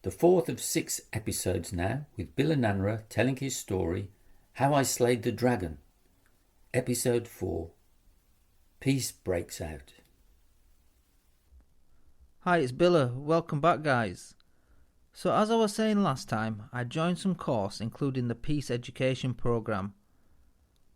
The fourth of 6 episodes now, with Bill and Nanra telling his story, How I Slayed the Dragon. Episode 4. Peace Breaks Out. Hi, it's Billa. Welcome back, guys. So as I was saying last time, I joined some course including the Peace Education Programme.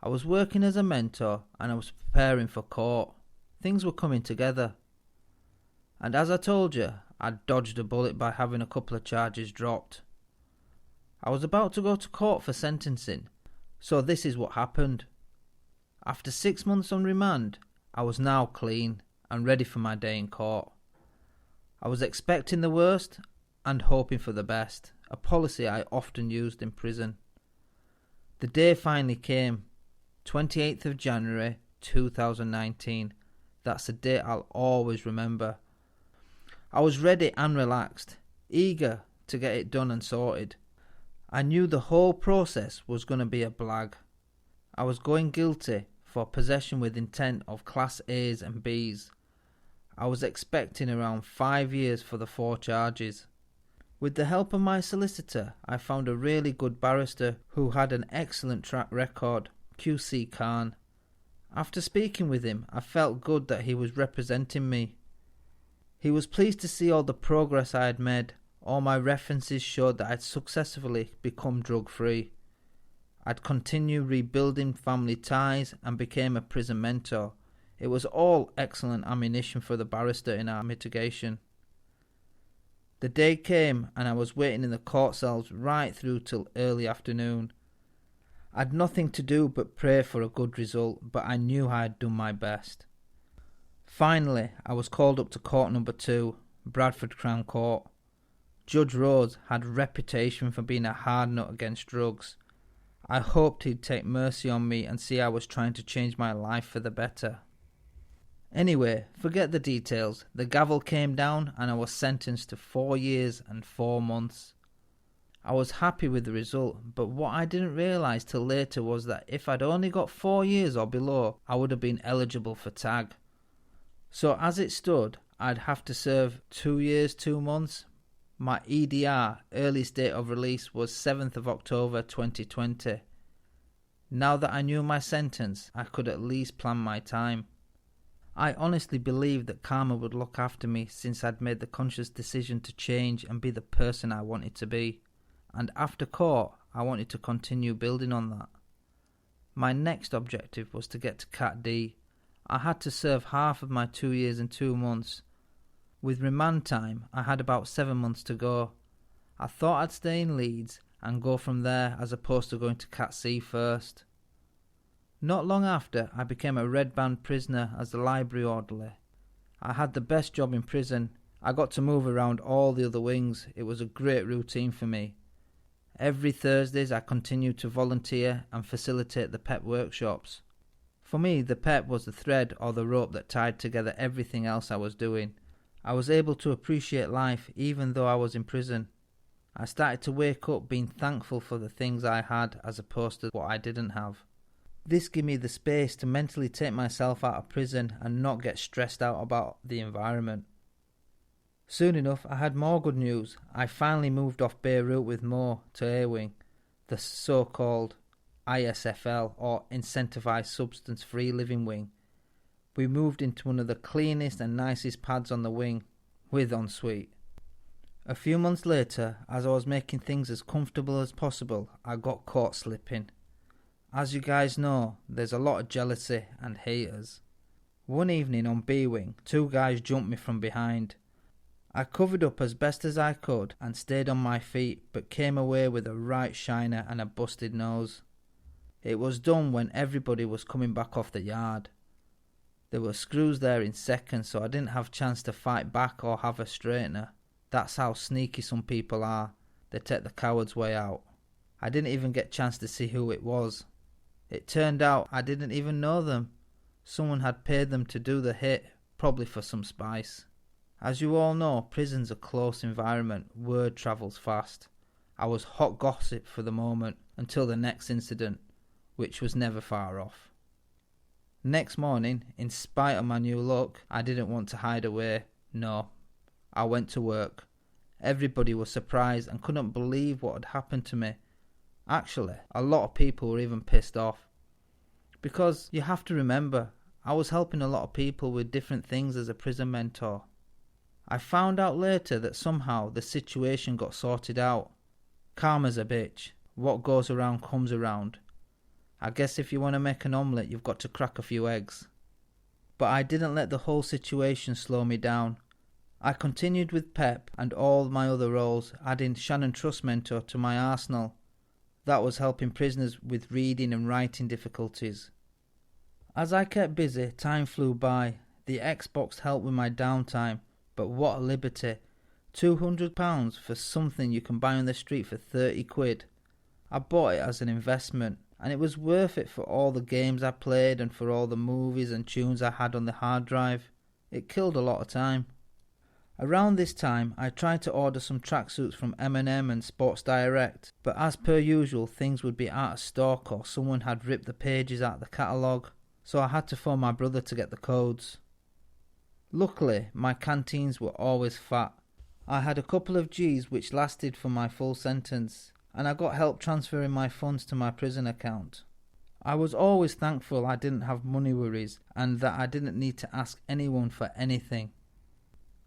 I was working as a mentor and I was preparing for court. Things were coming together. And as I told you, I dodged a bullet by having a couple of charges dropped. I was about to go to court for sentencing, so this is what happened. After 6 months on remand, I was now clean and ready for my day in court. I was expecting the worst and hoping for the best, a policy I often used in prison. The day finally came, 28th of January 2019. That's a date I'll always remember. I was ready and relaxed, eager to get it done and sorted. I knew the whole process was going to be a blag. I was going guilty for possession with intent of Class A's and B's. I was expecting around 5 years for the 4 charges. With the help of my solicitor, I found a really good barrister who had an excellent track record, QC Khan. After speaking with him, I felt good that he was representing me. He was pleased to see all the progress I had made. All my references showed that I'd successfully become drug-free. I'd continued rebuilding family ties and became a prison mentor. It was all excellent ammunition for the barrister in our mitigation. The day came and I was waiting in the court cells right through till early afternoon. I'd nothing to do but pray for a good result, but I knew I had done my best. Finally, I was called up to court number 2, Bradford Crown Court. Judge Rhodes had a reputation for being a hard nut against drugs. I hoped he'd take mercy on me and see I was trying to change my life for the better. Anyway, forget the details. The gavel came down and I was sentenced to 4 years and 4 months. I was happy with the result, but what I didn't realise till later was that if I'd only got 4 years or below, I would have been eligible for tag. So as it stood, I'd have to serve 2 years, 2 months. My EDR, earliest date of release, was 7th of October 2020. Now that I knew my sentence, I could at least plan my time. I honestly believed that karma would look after me since I'd made the conscious decision to change and be the person I wanted to be. And after court, I wanted to continue building on that. My next objective was to get to Cat D. I had to serve half of my 2 years and 2 months. With remand time, I had about 7 months to go. I thought I'd stay in Leeds and go from there as opposed to going to Cat C first. Not long after, I became a red band prisoner as the library orderly. I had the best job in prison. I got to move around all the other wings. It was a great routine for me. Every Thursdays I continued to volunteer and facilitate the PEP workshops. For me, the PEP was the thread or the rope that tied together everything else I was doing. I was able to appreciate life even though I was in prison. I started to wake up being thankful for the things I had as opposed to what I didn't have. This gave me the space to mentally take myself out of prison and not get stressed out about the environment. Soon enough, I had more good news. I finally moved off Beirut with Mo to A-Wing, the so-called ISFL or Incentivised Substance Free Living Wing. We moved into one of the cleanest and nicest pads on the wing, with ensuite. A few months later, as I was making things as comfortable as possible, I got caught slipping. As you guys know, there's a lot of jealousy and haters. One evening on B-Wing, 2 guys jumped me from behind. I covered up as best as I could and stayed on my feet, but came away with a right shiner and a busted nose. It was done when everybody was coming back off the yard. There were screws there in seconds, so I didn't have a chance to fight back or have a straightener. That's how sneaky some people are. They take the coward's way out. I didn't even get a chance to see who it was. It turned out I didn't even know them. Someone had paid them to do the hit, probably for some spice. As you all know, prison's a close environment. Word travels fast. I was hot gossip for the moment until the next incident, which was never far off. Next morning, in spite of my new look, I didn't want to hide away. No, I went to work. Everybody was surprised and couldn't believe what had happened to me. Actually, a lot of people were even pissed off. Because you have to remember, I was helping a lot of people with different things as a prison mentor. I found out later that somehow the situation got sorted out. Karma's a bitch. What goes around comes around. I guess if you want to make an omelette, you've got to crack a few eggs. But I didn't let the whole situation slow me down. I continued with PEP and all my other roles, adding Shannon Trust Mentor to my arsenal. That was helping prisoners with reading and writing difficulties. As I kept busy, time flew by. The Xbox helped with my downtime, but what a liberty. £200 for something you can buy on the street for 30 quid. I bought it as an investment, and it was worth it for all the games I played and for all the movies and tunes I had on the hard drive. It killed a lot of time. Around this time, I tried to order some tracksuits from M&M and Sports Direct, but as per usual, things would be out of stock or someone had ripped the pages out of the catalogue, so I had to phone my brother to get the codes. Luckily, my canteens were always fat. I had a couple of G's which lasted for my full sentence, and I got help transferring my funds to my prison account. I was always thankful I didn't have money worries and that I didn't need to ask anyone for anything.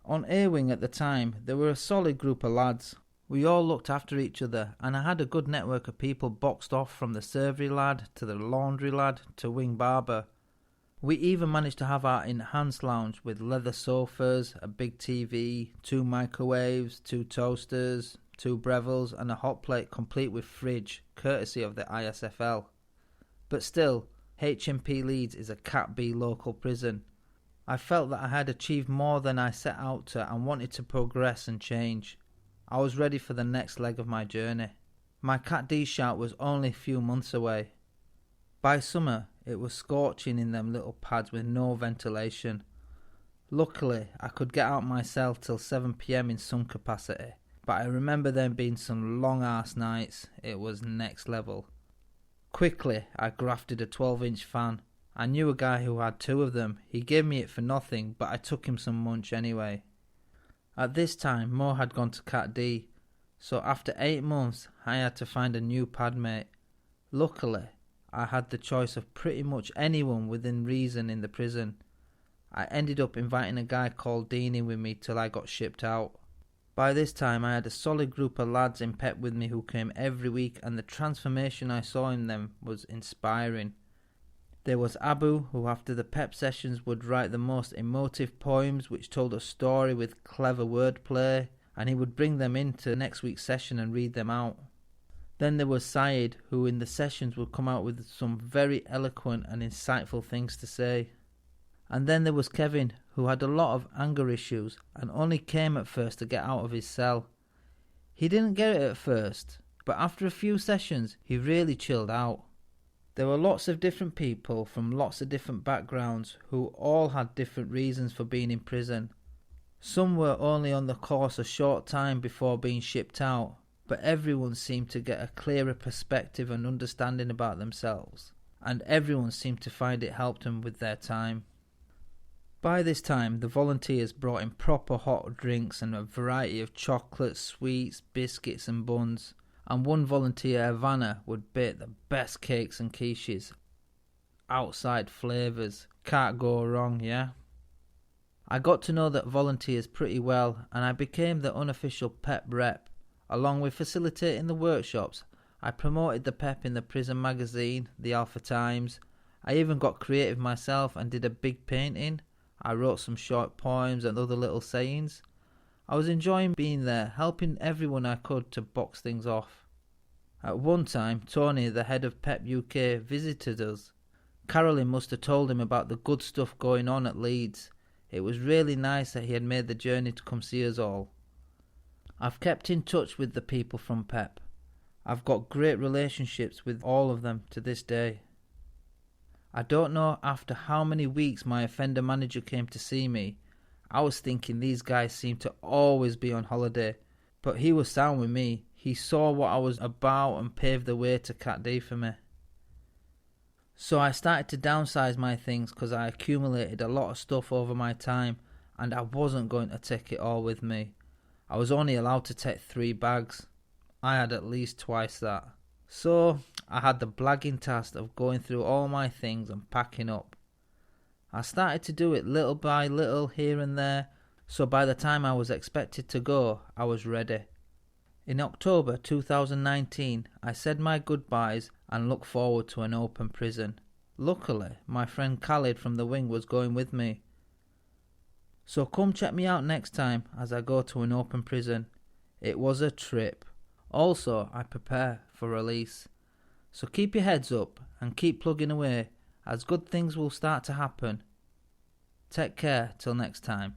On A-Wing at the time, there were a solid group of lads. We all looked after each other, and I had a good network of people boxed off from the servery lad to the laundry lad to wing barber. We even managed to have our enhanced lounge with leather sofas, a big TV, 2 microwaves, 2 toasters, 2 Brevils and a hot plate complete with fridge, courtesy of the ISFL. But still, HMP Leeds is a Cat B local prison. I felt that I had achieved more than I set out to and wanted to progress and change. I was ready for the next leg of my journey. My Cat D shout was only a few months away. By summer, it was scorching in them little pads with no ventilation. Luckily, I could get out my cell till 7 PM in some capacity, but I remember there being some long-ass nights. It was next level. Quickly, I grafted a 12-inch fan. I knew a guy who had 2 of them. He gave me it for nothing, but I took him some munch anyway. At this time, Mo had gone to Cat D, so after 8 months, I had to find a new pad mate. Luckily, I had the choice of pretty much anyone within reason in the prison. I ended up inviting a guy called Dean in with me till I got shipped out. By this time, I had a solid group of lads in PEP with me who came every week, and the transformation I saw in them was inspiring. There was Abu, who after the PEP sessions would write the most emotive poems which told a story with clever wordplay, and he would bring them into next week's session and read them out. Then there was Syed, who in the sessions would come out with some very eloquent and insightful things to say. And then there was Kevin, who had a lot of anger issues and only came at first to get out of his cell. He didn't get it at first, but after a few sessions he really chilled out. There were lots of different people from lots of different backgrounds who all had different reasons for being in prison. Some were only on the course a short time before being shipped out, but everyone seemed to get a clearer perspective and understanding about themselves, and everyone seemed to find it helped them with their time. By this time, the volunteers brought in proper hot drinks and a variety of chocolates, sweets, biscuits and buns. And one volunteer, Havana, would bake the best cakes and quiches. Outside flavours. Can't go wrong, yeah? I got to know the volunteers pretty well, and I became the unofficial PEP rep. Along with facilitating the workshops, I promoted the PEP in the prison magazine, the Alpha Times. I even got creative myself and did a big painting. I wrote some short poems and other little sayings. I was enjoying being there, helping everyone I could to box things off. At one time, Tony, the head of PEP UK, visited us. Carolyn must have told him about the good stuff going on at Leeds. It was really nice that he had made the journey to come see us all. I've kept in touch with the people from PEP. I've got great relationships with all of them to this day. I don't know after how many weeks my offender manager came to see me. I was thinking these guys seemed to always be on holiday, but he was sound with me. He saw what I was about and paved the way to Cat D for me. So I started to downsize my things because I accumulated a lot of stuff over my time and I wasn't going to take it all with me. I was only allowed to take 3 bags. I had at least twice that. So I had the blagging task of going through all my things and packing up. I started to do it little by little here and there, so by the time I was expected to go, I was ready. In October 2019, I said my goodbyes and looked forward to an open prison. Luckily, my friend Khalid from the wing was going with me. So come check me out next time as I go to an open prison. It was a trip. Also, I prepare for release. So keep your heads up and keep plugging away, as good things will start to happen. Take care till next time.